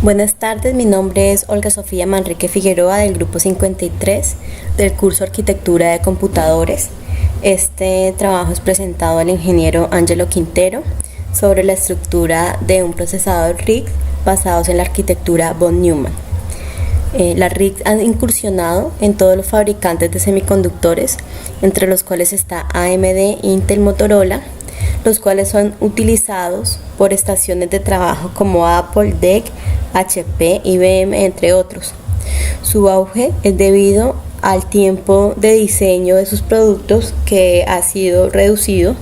Buenas tardes, mi nombre es Olga Sofía Manrique Figueroa del Grupo 53 del curso Arquitectura de Computadores. Este trabajo es presentado al ingeniero Ángelo Quintero sobre la estructura de un procesador RISC basados en la arquitectura von Neumann. Las RISC han incursionado en todos los fabricantes de semiconductores, entre los cuales está AMD, Intel, Motorola, los cuales son utilizados por estaciones de trabajo como Apple, DEC, HP, IBM, entre otros. Su auge es debido al tiempo de diseño de sus productos, que ha sido reducido,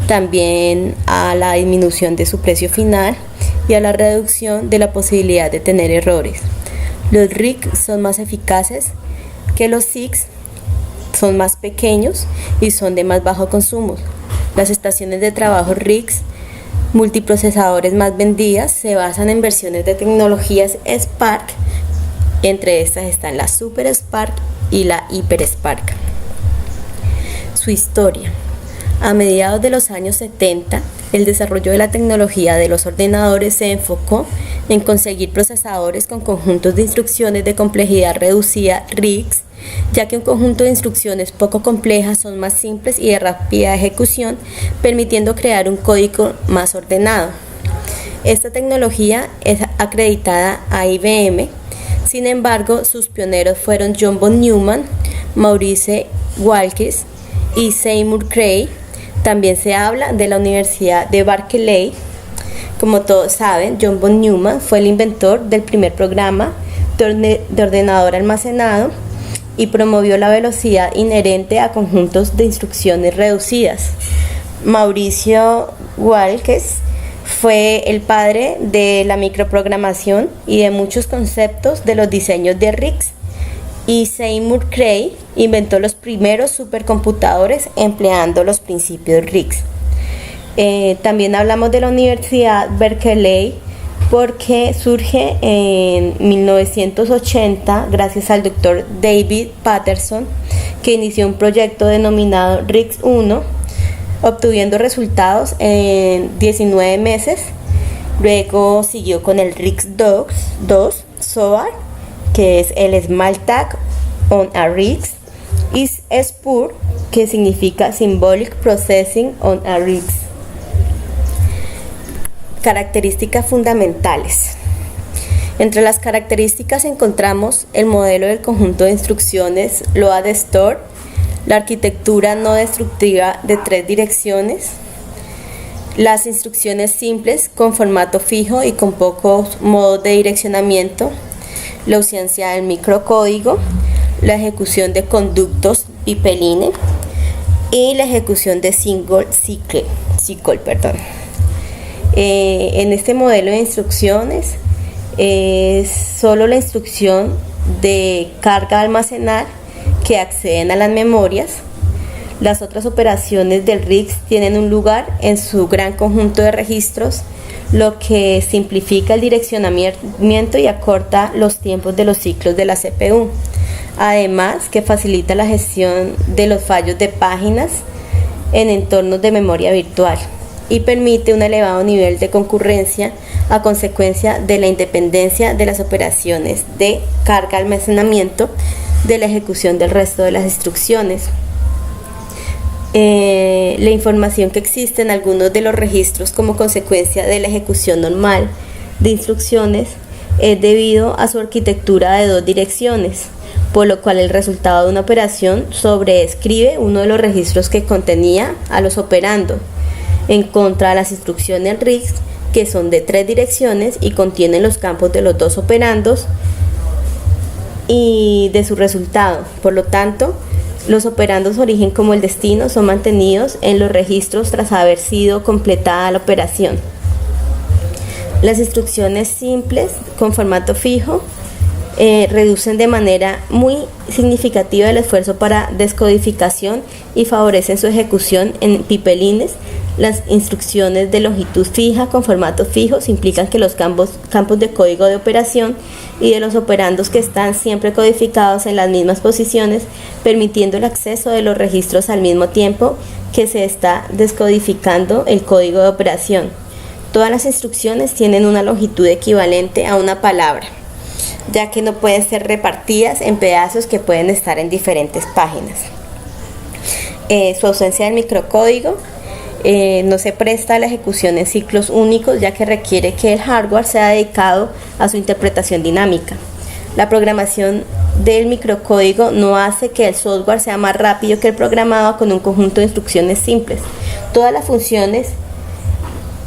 también a la disminución de su precio final y a la reducción de la posibilidad de tener errores. Los RISC son más eficaces que los CISC, son más pequeños y son de más bajo consumo. Las estaciones de trabajo RISC multiprocesadores más vendidas se basan en versiones de tecnologías Spark. Entre estas están la Super Spark y la Hyper Spark. Su historia. A mediados de los años 70, el desarrollo de la tecnología de los ordenadores se enfocó en conseguir procesadores con conjuntos de instrucciones de complejidad reducida RISC, ya que un conjunto de instrucciones poco complejas son más simples y de rápida ejecución, permitiendo crear un código más ordenado. Esta tecnología es acreditada a IBM, sin embargo, sus pioneros fueron John von Neumann, Maurice Walkes y Seymour Cray. También se habla de la Universidad de Berkeley. Como todos saben, John von Neumann fue el inventor del primer programa de ordenador almacenado y promovió la velocidad inherente a conjuntos de instrucciones reducidas. Mauricio Walkes fue el padre de la microprogramación y de muchos conceptos de los diseños de RISC, y Seymour Cray inventó los primeros supercomputadores empleando los principios RISC. También hablamos de la Universidad Berkeley porque surge en 1980 gracias al doctor David Patterson, que inició un proyecto denominado RISC-1, obtuviendo resultados en 19 meses. Luego siguió con el RISC-2, SOA, que es el Small Tag on a RISC, y SPUR, que significa Symbolic Processing on a RISC. Características fundamentales. Entre las características encontramos el modelo del conjunto de instrucciones Load Store, la arquitectura no destructiva de 3 direcciones, las instrucciones simples con formato fijo y con pocos modos de direccionamiento, la ausencia del microcódigo, la ejecución de conductos pipeline y la ejecución de single cycle. En este modelo de instrucciones es solo la instrucción de carga almacenar que acceden a las memorias. Las otras operaciones del RISC tienen un lugar en su gran conjunto de registros, lo que simplifica el direccionamiento y acorta los tiempos de los ciclos de la CPU. Además, que facilita la gestión de los fallos de páginas en entornos de memoria virtual y permite un elevado nivel de concurrencia a consecuencia de la independencia de las operaciones de carga-almacenamiento de la ejecución del resto de las instrucciones. La información que existe en algunos de los registros como consecuencia de la ejecución normal de instrucciones es debido a su arquitectura de 2 direcciones, por lo cual el resultado de una operación sobreescribe uno de los registros que contenía a los operando, en contra de las instrucciones RISC, que son de 3 direcciones y contienen los campos de los 2 operandos y de su resultado. Por lo tanto, los operandos origen como el destino son mantenidos en los registros tras haber sido completada la operación. Las instrucciones simples con formato fijo reducen de manera muy significativa el esfuerzo para descodificación y favorecen su ejecución en pipelines. Las instrucciones de longitud fija con formato fijo implican que los campos de código de operación y de los operandos que están siempre codificados en las mismas posiciones, permitiendo el acceso de los registros al mismo tiempo que se está descodificando el código de operación. Todas las instrucciones tienen una longitud equivalente a una palabra, ya que no pueden ser repartidas en pedazos que pueden estar en diferentes páginas. Su ausencia del microcódigo no se presta a la ejecución en ciclos únicos, ya que requiere que el hardware sea dedicado a su interpretación dinámica. La programación del microcódigo no hace que el software sea más rápido que el programado con un conjunto de instrucciones simples. Todas las funciones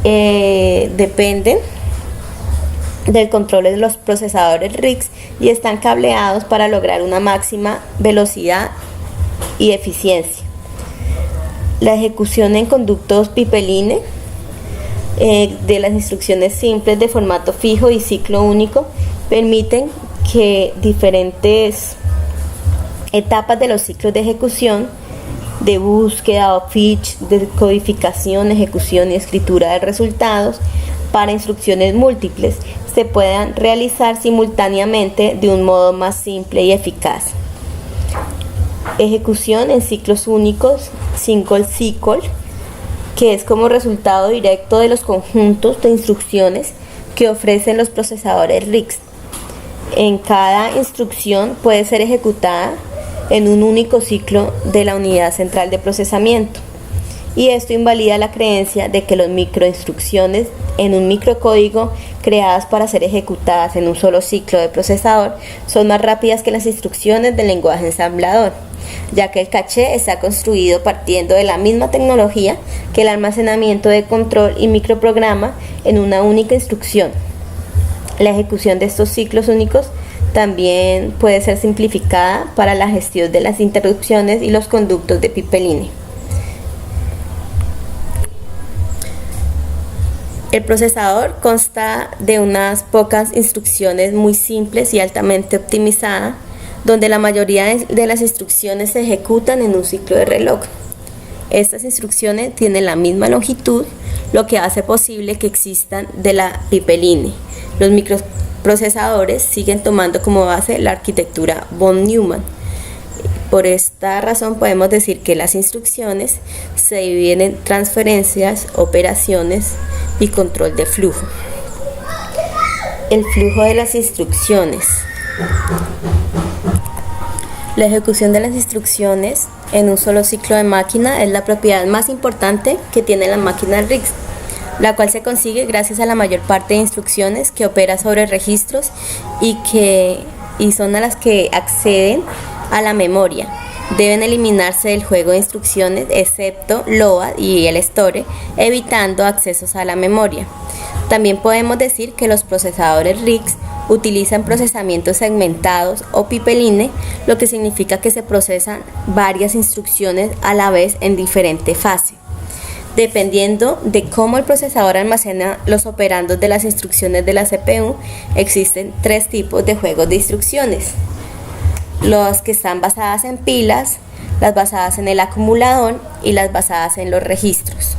dependen del control de los procesadores RISC y están cableados para lograr una máxima velocidad y eficiencia. La ejecución en conductos pipeline de las instrucciones simples de formato fijo y ciclo único permiten que diferentes etapas de los ciclos de ejecución, de búsqueda o fetch, de codificación, ejecución y escritura de resultados para instrucciones múltiples se puedan realizar simultáneamente de un modo más simple y eficaz. Ejecución en ciclos únicos, single cycle, que es como resultado directo de los conjuntos de instrucciones que ofrecen los procesadores RISC. En cada instrucción puede ser ejecutada en un único ciclo de la unidad central de procesamiento, y esto invalida la creencia de que las microinstrucciones en un microcódigo creadas para ser ejecutadas en un solo ciclo de procesador son más rápidas que las instrucciones del lenguaje ensamblador, ya que el caché está construido partiendo de la misma tecnología que el almacenamiento de control y microprograma en una única instrucción. La ejecución de estos ciclos únicos también puede ser simplificada para la gestión de las interrupciones y los conductos de pipeline. El procesador consta de unas pocas instrucciones muy simples y altamente optimizadas, donde la mayoría de las instrucciones se ejecutan en un ciclo de reloj. Estas instrucciones tienen la misma longitud, lo que hace posible que existan de la pipeline. Los microprocesadores siguen tomando como base la arquitectura von Neumann. Por esta razón podemos decir que las instrucciones se dividen en transferencias, operaciones y control de flujo. El flujo de las instrucciones. La ejecución de las instrucciones en un solo ciclo de máquina es la propiedad más importante que tiene la máquina RISC, la cual se consigue gracias a la mayor parte de instrucciones que opera sobre registros y son a las que acceden a la memoria. Deben eliminarse del juego de instrucciones excepto load y el store, evitando accesos a la memoria. También podemos decir que los procesadores RISC utilizan procesamientos segmentados o pipeline, lo que significa que se procesan varias instrucciones a la vez en diferente fase. Dependiendo de cómo el procesador almacena los operandos de las instrucciones de la CPU, existen tres tipos de juegos de instrucciones: las que están basadas en pilas, las basadas en el acumulador y las basadas en los registros.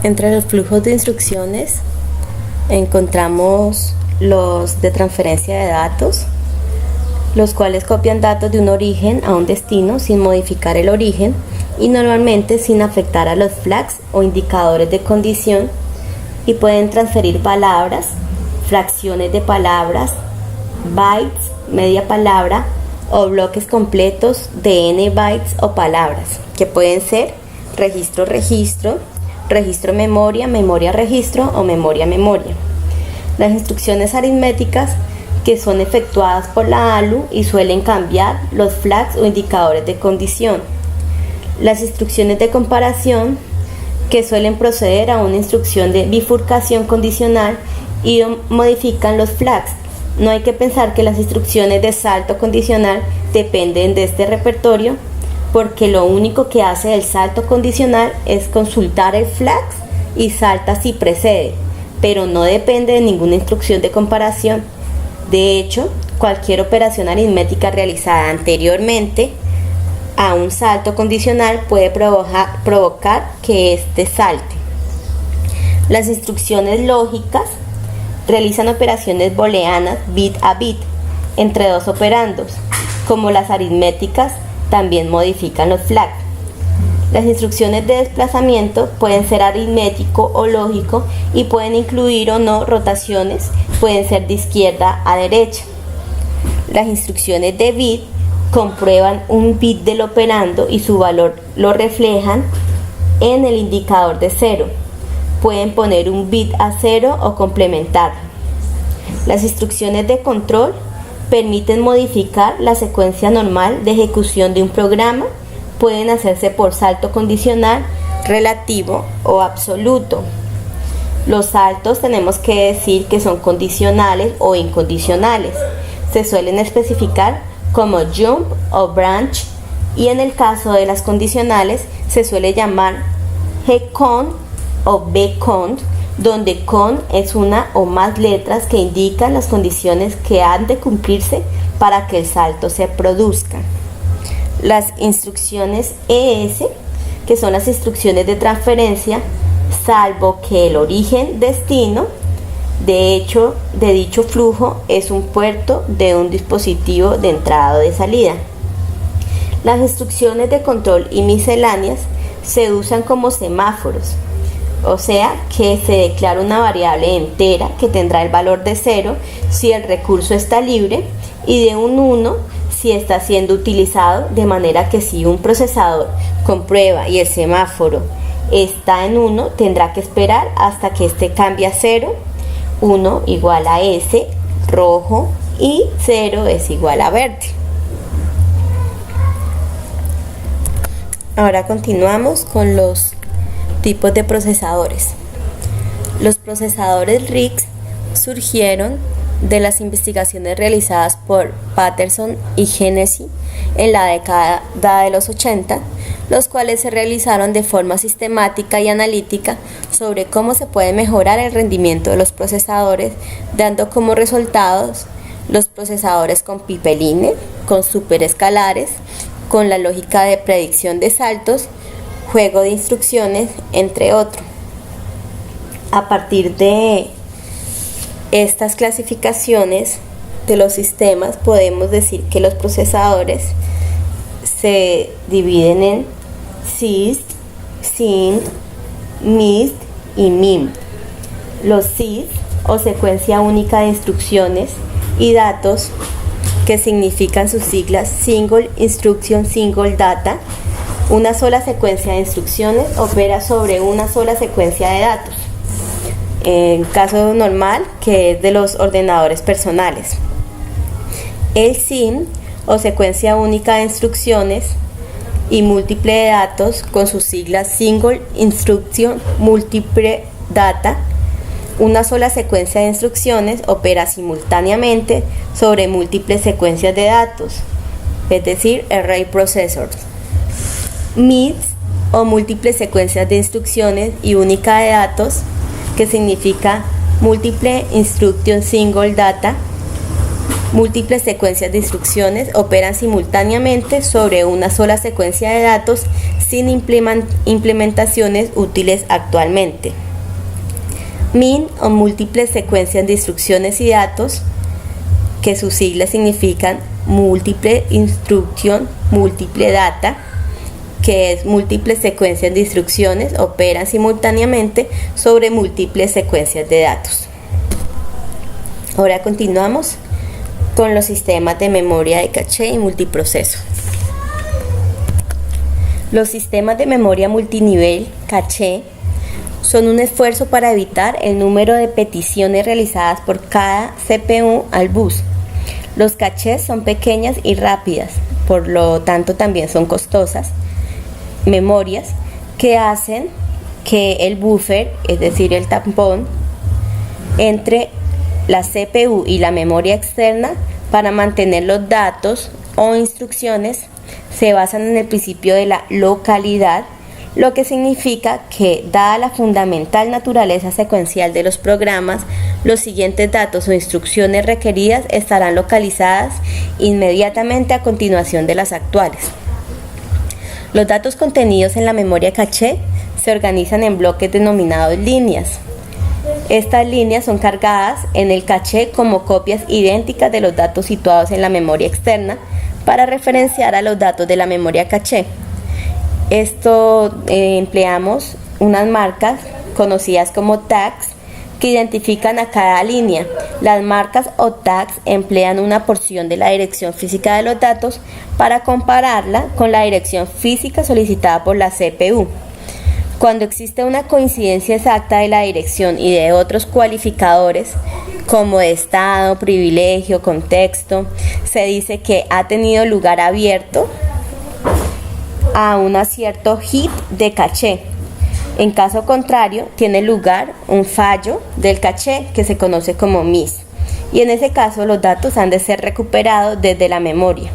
Entre los flujos de instrucciones encontramos los de transferencia de datos, los cuales copian datos de un origen a un destino sin modificar el origen y normalmente sin afectar a los flags o indicadores de condición, y pueden transferir palabras, fracciones de palabras, bytes, media palabra o bloques completos de n bytes o palabras, que pueden ser registro-registro, registro-memoria, memoria-registro o memoria-memoria. Las instrucciones aritméticas, que son efectuadas por la ALU y suelen cambiar los flags o indicadores de condición. Las instrucciones de comparación, que suelen proceder a una instrucción de bifurcación condicional y modifican los flags. No hay que pensar que las instrucciones de salto condicional dependen de este repertorio, porque lo único que hace el salto condicional es consultar el flag y salta si precede, pero no depende de ninguna instrucción de comparación. De hecho, cualquier operación aritmética realizada anteriormente a un salto condicional puede provocar que éste salte. Las instrucciones lógicas realizan operaciones booleanas bit a bit entre dos operandos. Como las aritméticas, también modifican los flags. Las instrucciones de desplazamiento pueden ser aritmético o lógico y pueden incluir o no rotaciones, pueden ser de izquierda a derecha. Las instrucciones de bit comprueban un bit del operando y su valor lo reflejan en el indicador de 0. Pueden poner un bit a 0 o complementarlo. Las instrucciones de control permiten modificar la secuencia normal de ejecución de un programa. Pueden hacerse por salto condicional, relativo o absoluto. Los saltos tenemos que decir que son condicionales o incondicionales. Se suelen especificar como jump o branch, y en el caso de las condicionales se suele llamar G-count o B-count, donde count es una o más letras que indican las condiciones que han de cumplirse para que el salto se produzca. Las instrucciones ES, que son las instrucciones de transferencia, salvo que el origen-destino de dicho flujo es un puerto de un dispositivo de entrada o de salida. Las instrucciones de control y misceláneas se usan como semáforos, o sea que se declara una variable entera que tendrá el valor de 0 si el recurso está libre y de un 1 si está siendo utilizado, de manera que si un procesador comprueba y el semáforo está en 1, tendrá que esperar hasta que este cambie a 0, 1 igual a S, rojo, y 0 es igual a verde. Ahora continuamos con los tipos de procesadores. Los procesadores RISC surgieron de las investigaciones realizadas por Patterson y Hennessy en la década de los 80, los cuales se realizaron de forma sistemática y analítica sobre cómo se puede mejorar el rendimiento de los procesadores, dando como resultados los procesadores con pipeline, con superescalares, con la lógica de predicción de saltos, juego de instrucciones, entre otros. A partir de estas clasificaciones de los sistemas, podemos decir que los procesadores se dividen en CISC, SINT, MIST y MIM. Los CISC, o secuencia única de instrucciones y datos, que significan sus siglas Single Instruction, Single Data. Una sola secuencia de instrucciones opera sobre una sola secuencia de datos. En caso normal, que es de los ordenadores personales. El SIM, o secuencia única de instrucciones y múltiple de datos, con sus siglas Single Instruction, Multiple Data. Una sola secuencia de instrucciones opera simultáneamente sobre múltiples secuencias de datos, es decir, Array Processors. MIPS, o múltiples secuencias de instrucciones y única de datos, que significa Multiple Instruction Single Data. Múltiples secuencias de instrucciones operan simultáneamente sobre una sola secuencia de datos sin implementaciones útiles actualmente. MIN, o múltiples secuencias de instrucciones y datos, que sus siglas significan Multiple Instruction, Multiple Data, que es múltiples secuencias de instrucciones operan simultáneamente sobre múltiples secuencias de datos. Ahora continuamos con los sistemas de memoria de caché y multiproceso. Los sistemas de memoria multinivel caché son un esfuerzo para evitar el número de peticiones realizadas por cada CPU al bus. Los cachés son pequeñas y rápidas, por lo tanto también son costosas. Memorias que hacen que el buffer, es decir, el tampón, entre la CPU y la memoria externa para mantener los datos o instrucciones se basan en el principio de la localidad, lo que significa que, dada la fundamental naturaleza secuencial de los programas, los siguientes datos o instrucciones requeridas estarán localizadas inmediatamente a continuación de las actuales. Los datos contenidos en la memoria caché se organizan en bloques denominados líneas. Estas líneas son cargadas en el caché como copias idénticas de los datos situados en la memoria externa para referenciar a los datos de la memoria caché. Esto empleamos unas marcas conocidas como tags que identifican a cada línea. Las marcas o tags emplean una porción de la dirección física de los datos para compararla con la dirección física solicitada por la CPU. Cuando existe una coincidencia exacta de la dirección y de otros cualificadores como estado, privilegio, contexto, se dice que ha tenido lugar abierto a un cierto hit de caché. En caso contrario, tiene lugar un fallo del caché que se conoce como miss, y en ese caso los datos han de ser recuperados desde la memoria.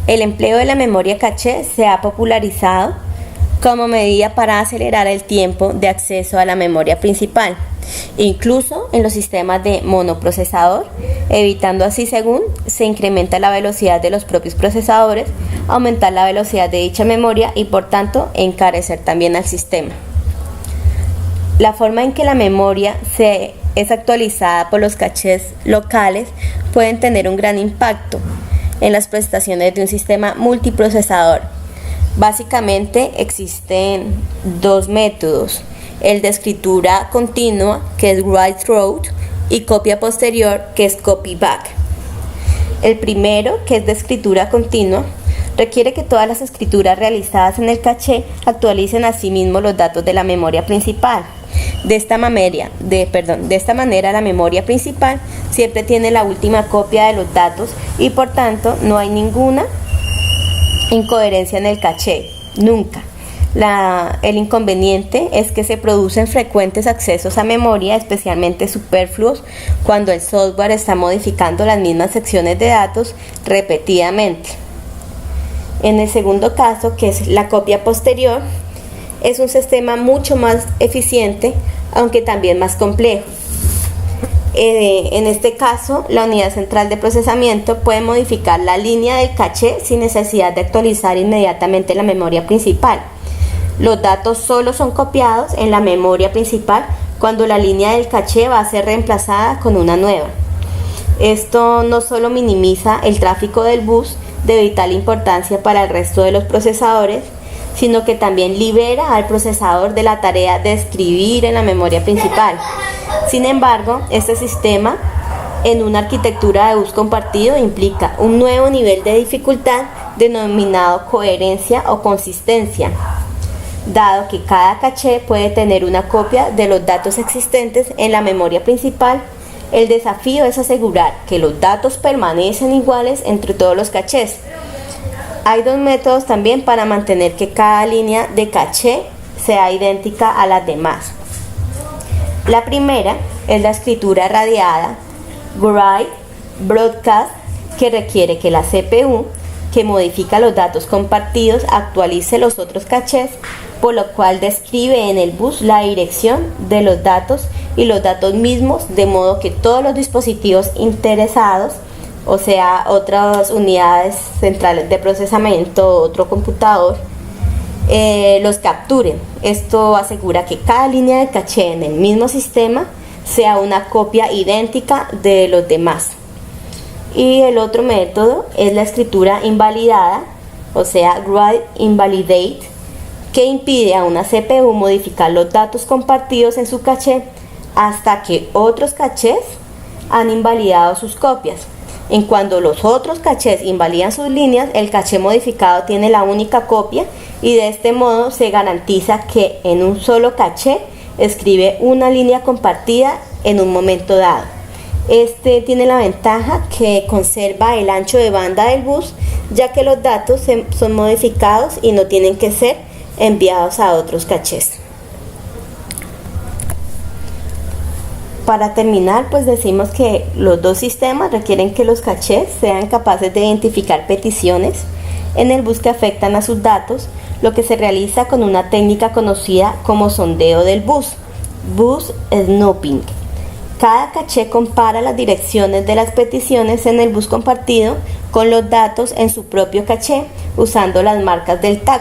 El empleo de la memoria caché se ha popularizado como medida para acelerar el tiempo de acceso a la memoria principal, incluso en los sistemas de monoprocesador, evitando así, según se incrementa la velocidad de los propios procesadores, aumentar la velocidad de dicha memoria y por tanto encarecer también al sistema. La forma en que la memoria es actualizada por los cachés locales pueden tener un gran impacto en las prestaciones de un sistema multiprocesador. Básicamente existen dos métodos: el de escritura continua, que es write through, y copia posterior, que es copy back. El primero, que es de escritura continua, requiere que todas las escrituras realizadas en el caché actualicen asimismo los datos de la memoria principal. De esta manera, la memoria principal siempre tiene la última copia de los datos y por tanto no hay ninguna incoherencia en el caché, nunca. El inconveniente es que se producen frecuentes accesos a memoria, especialmente superfluos, cuando el software está modificando las mismas secciones de datos repetidamente. En el segundo caso, que es la copia posterior, es un sistema mucho más eficiente, aunque también más complejo. En este caso, la unidad central de procesamiento puede modificar la línea del caché sin necesidad de actualizar inmediatamente la memoria principal. Los datos solo son copiados en la memoria principal cuando la línea del caché va a ser reemplazada con una nueva. Esto no solo minimiza el tráfico del bus de vital importancia para el resto de los procesadores, sino que también libera al procesador de la tarea de escribir en la memoria principal. Sin embargo, este sistema en una arquitectura de bus compartido implica un nuevo nivel de dificultad denominado coherencia o consistencia. Dado que cada caché puede tener una copia de los datos existentes en la memoria principal, el desafío es asegurar que los datos permanecen iguales entre todos los cachés. Hay dos métodos también para mantener que cada línea de caché sea idéntica a las demás. La primera es la escritura radiada, write broadcast, que requiere que la CPU, que modifica los datos compartidos, actualice los otros cachés, por lo cual describe en el bus la dirección de los datos y los datos mismos, de modo que todos los dispositivos interesados, o sea, otras unidades centrales de procesamiento, otro computador, los capturen. Esto asegura que cada línea de caché en el mismo sistema sea una copia idéntica de los demás. Y el otro método es la escritura invalidada, o sea, write invalidate, que impide a una CPU modificar los datos compartidos en su caché hasta que otros cachés han invalidado sus copias. En cuanto los otros cachés invalidan sus líneas, el caché modificado tiene la única copia y de este modo se garantiza que en un solo caché escribe una línea compartida en un momento dado. Este tiene la ventaja que conserva el ancho de banda del bus, ya que los datos son modificados y no tienen que ser enviados a otros cachés. Para terminar, pues decimos que los dos sistemas requieren que los cachés sean capaces de identificar peticiones en el bus que afectan a sus datos, lo que se realiza con una técnica conocida como sondeo del bus snooping. Cada caché compara las direcciones de las peticiones en el bus compartido con los datos en su propio caché usando las marcas del tag.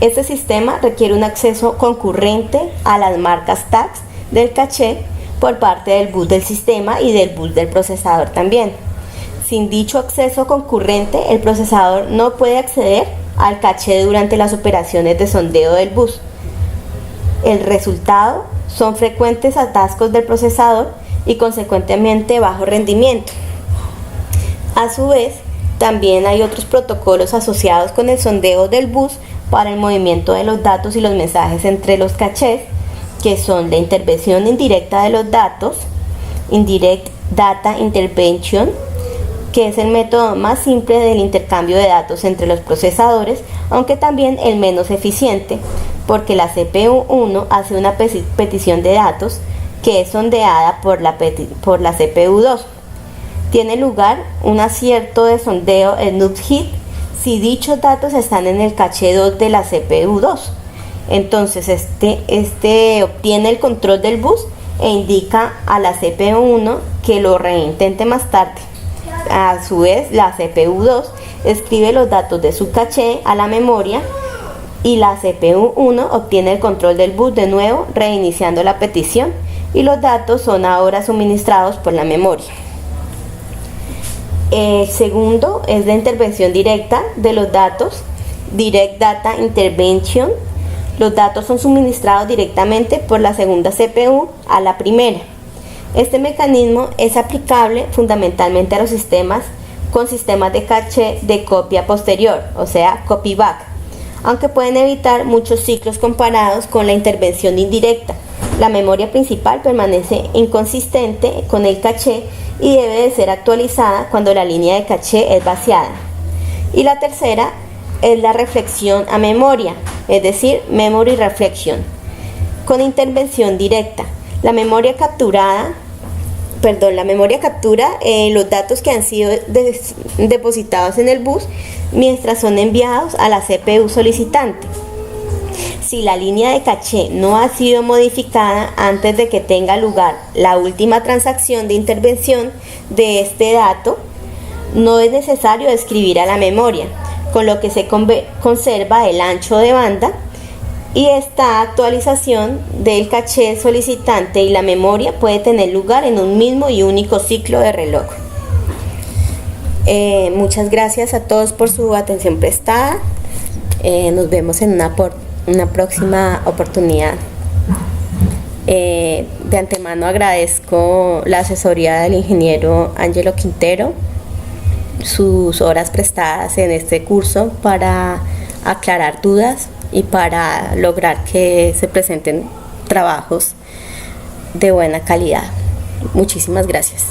Este sistema requiere un acceso concurrente a las marcas tags del caché por parte del bus del sistema y del bus del procesador también. Sin dicho acceso concurrente, el procesador no puede acceder al caché durante las operaciones de sondeo del bus. El resultado son frecuentes atascos del procesador y consecuentemente bajo rendimiento. A su vez, también hay otros protocolos asociados con el sondeo del bus para el movimiento de los datos y los mensajes entre los cachés, que son la intervención indirecta de los datos, Indirect Data Intervention, que es el método más simple del intercambio de datos entre los procesadores, aunque también el menos eficiente, porque la CPU1 hace una petición de datos que es sondeada por la CPU2. Tiene lugar un acierto de sondeo snoop hit si dichos datos están en el caché 2 de la CPU2. Entonces este obtiene el control del bus e indica a la CPU1 que lo reintente más tarde. A su vez, la CPU2 escribe los datos de su caché a la memoria y la CPU1 obtiene el control del bus de nuevo, reiniciando la petición, y los datos son ahora suministrados por la memoria. El segundo es la intervención directa de los datos, Direct Data Intervention. Los datos son suministrados directamente por la segunda CPU a la primera. Este mecanismo es aplicable fundamentalmente a los sistemas con sistemas de caché de copia posterior, o sea, copy back, aunque pueden evitar muchos ciclos comparados con la intervención indirecta. La memoria principal permanece inconsistente con el caché y debe de ser actualizada cuando la línea de caché es vaciada. Y la tercera es la reflexión a memoria, es decir, memory reflection, con intervención directa. La memoria captura los datos que han sido depositados en el bus mientras son enviados a la CPU solicitante. Si la línea de caché no ha sido modificada antes de que tenga lugar la última transacción de intervención de este dato, no es necesario escribir a la memoria, con lo que se conserva el ancho de banda, y esta actualización del caché solicitante y la memoria puede tener lugar en un mismo y único ciclo de reloj. Muchas gracias a todos por su atención prestada. Nos vemos en una próxima oportunidad. De antemano agradezco la asesoría del ingeniero Ángelo Quintero, sus horas prestadas en este curso para aclarar dudas y para lograr que se presenten trabajos de buena calidad. Muchísimas gracias.